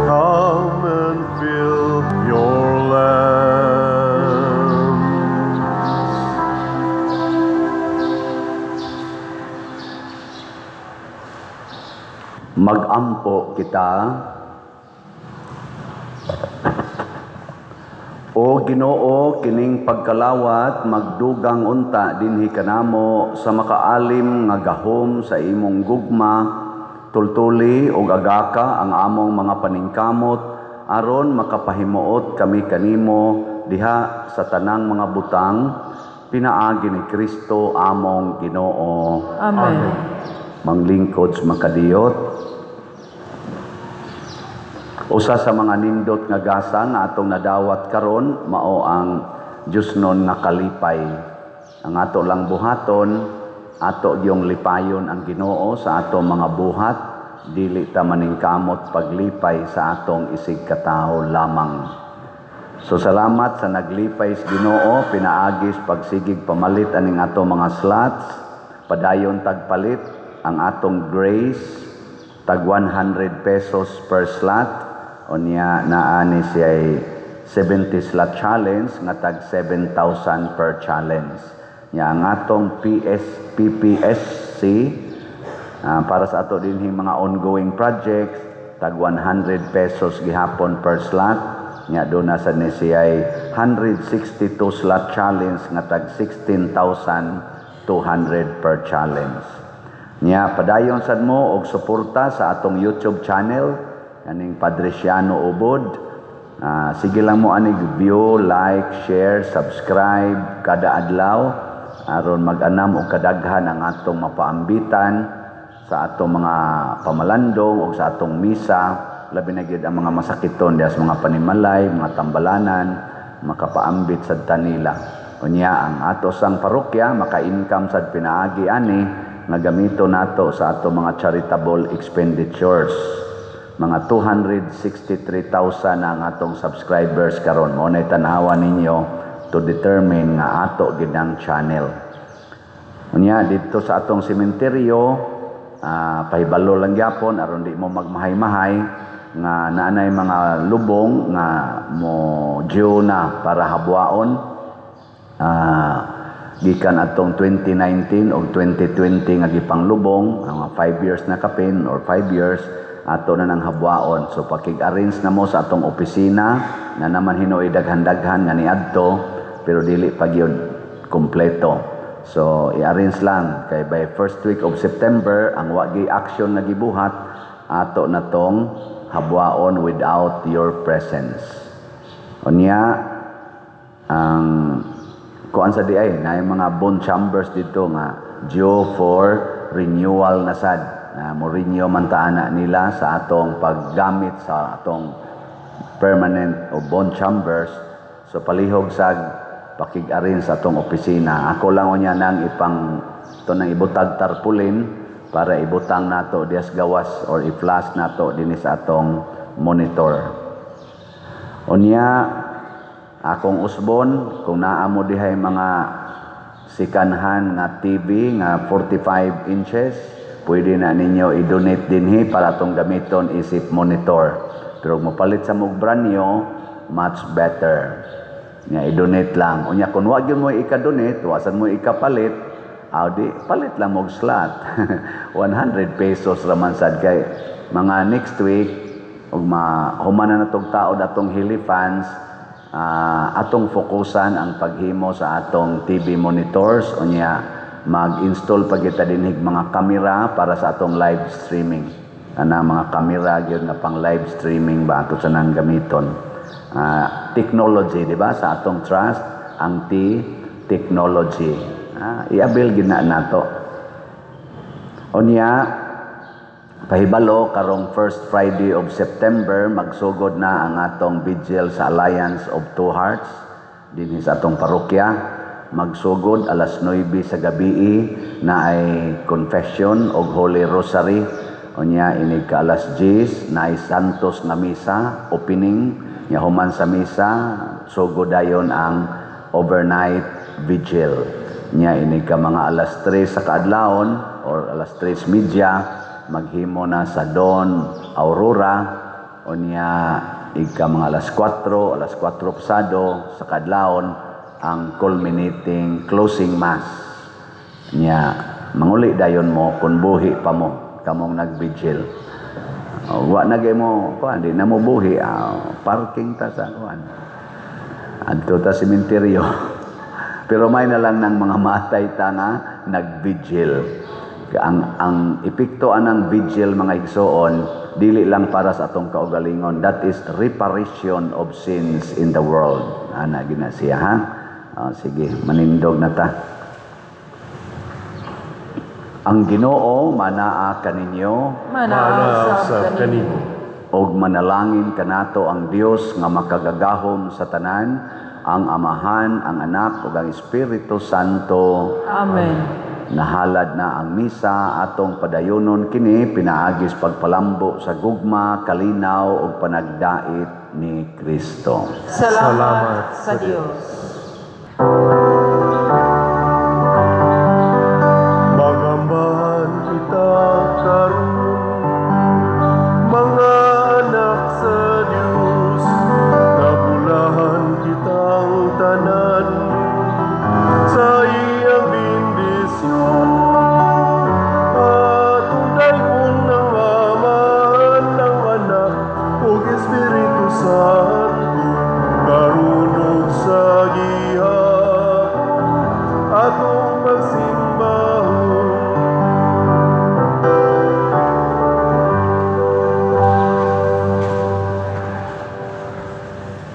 come and fill your lands. Magampo kita. O Ginoo, kining pagkalawat magdugang unta dinhi kanamo sa makaalim nga gahom sa imong gugma, tultuli ug agaka ang among mga paningkamot aron makapahimuot kami kanimo diha sa tanang mga butang pinaagi ni Kristo among Ginoo. Amen. Manglingkod sa makadiyot. Usa sa mga nindot nga gasa nga atong nadawat karon mao ang Diyos nun nga kalipay. Ang ato lang buhaton, ato yung lipayon ang Ginoo sa ato mga buhat, dili ta maningkamot paglipay sa atong isig katao lamang. So salamat sa naglipay sa Ginoo, pinaagis pagsigig pamalit aning ato mga slots, padayon tagpalit ang atong grace, tag 100 pesos per slot, o niya naani siya 70 slot challenge, nga tag 7,000 per challenge. Nya ang atong PPSC, para sa ato din mga ongoing projects, tag 100 pesos gihapon per slot. Nya doon nasa ni siya 162 slot challenge nga tag 16,200 per challenge. Nya padayon sad mo og suporta sa atong YouTube channel kaning Padresiano Ubod. Sige lang mo anig view, like, share, subscribe kada adlaw aron mag-anam og kadaghan ang atong mapaambitan sa atong mga pamalandong o sa atong misa. Labi na gyud ang mga masakiton dias mga panimalay, mga tambalanan, makapaambit sad tanila. Unya ang ato sang parokya maka-income sad pinaagi ani nga gamito nato sa ato mga charitable expenditures. Mga 263,000 ang atong subscribers karon. Mo nay tan-awa ninyo to determine nga ato gid ang channel. Unya dito sa atong sementeryo, pahibalo lang gyapon aron di mo magmahay-mahay nga naanay mga lubong nga mo due na para habwaon, gikan atong 2019 o 2020 nga gipang lubong, mga 5 years na kapin or 5 years ato na nang habwaon. So pakig-arrange na mo sa atong opisina na naman hinuoy daghan-daghan nga niadto pero dili pa gyud kompleto. So i-arrange lang kay by first week of September ang wagi action nga gibuhat ato na tong habwaon without your presence. Unya ang kuan sa di ay na mga bone chambers dito nga due for renewal na sad. Mo renew man ta ana nila sa atong paggamit sa atong permanent o bone chambers. So palihog sa pakig-arrange sa atong opisina. Ako lang unya nang ipang to nang ibutag tarpaulin para ibutang nato dias gawas or i-flash nato dinhi sa atong monitor. Unya akong usbon kung naa mo dihay mga sikanhan nga TV nga 45 inches, pwede na ninyo i-donate dinhi para tong gamiton isip monitor. Pero mapalit sa mog brand new, much better. Nga i-donate lang. Unya kung wa gyud mo ika-donate, wasan mo ikapalit, di palit lang mog slot. 100 pesos raman sad kay mga next week ug human na tog tao datong Hilly fans, atong fokusan ang paghimo sa atong TV monitors. Unya mag-install pa kita dinhig mga kamera para sa atong live streaming. Ana mga kamera gyud nga pang live streaming ba ato sa nang gamiton. Technology, di ba? Sa atong trust ang technology. I-avail gina nato. Unya pahibalo karong first Friday of September magsugod na ang atong vigil sa Alliance of Two Hearts dinhi sa atong parokya. Magsugod alas 9 sa gabi na ay confession og Holy Rosary. Unya inig ka alas 10 na ay Santos nga misa opening nya human sa misa sugod dayon ang overnight vigil. Nya ini ka mga alas 3 sa kaadlawon or alas 3:30 maghimo na sa Dawn Aurora. O niya ika mga alas 4 pasado sa kaadlawon ang culminating closing mass. Nya manguli dayon mo kung buhi pa mo kamong nagvigil. Wa na gay mo kuan di na mo buhi, parking ta sa kuan adto ta sementeryo. Pero may na lang ng mga matay ta nga nagvigil. Ang epekto anang vigil mga igsoon dili lang para sa atong kaugalingon. That is reparation of sins in the world. Ana gina siya ha. Sige, manindog na ta. Ang Ginoo manaa kaninyo, Manaasab kanimo. og manalangin kanato ang Dios nga makagagahom sa tanan ang Amahan, ang Anak, ug ang Espiritu Santo. Amen. Nahalad na ang misa, atong padayonon kini pinaagis pagpalambo sa gugma, kalinaw ug panagdait ni Kristo. Salamat sa Dios.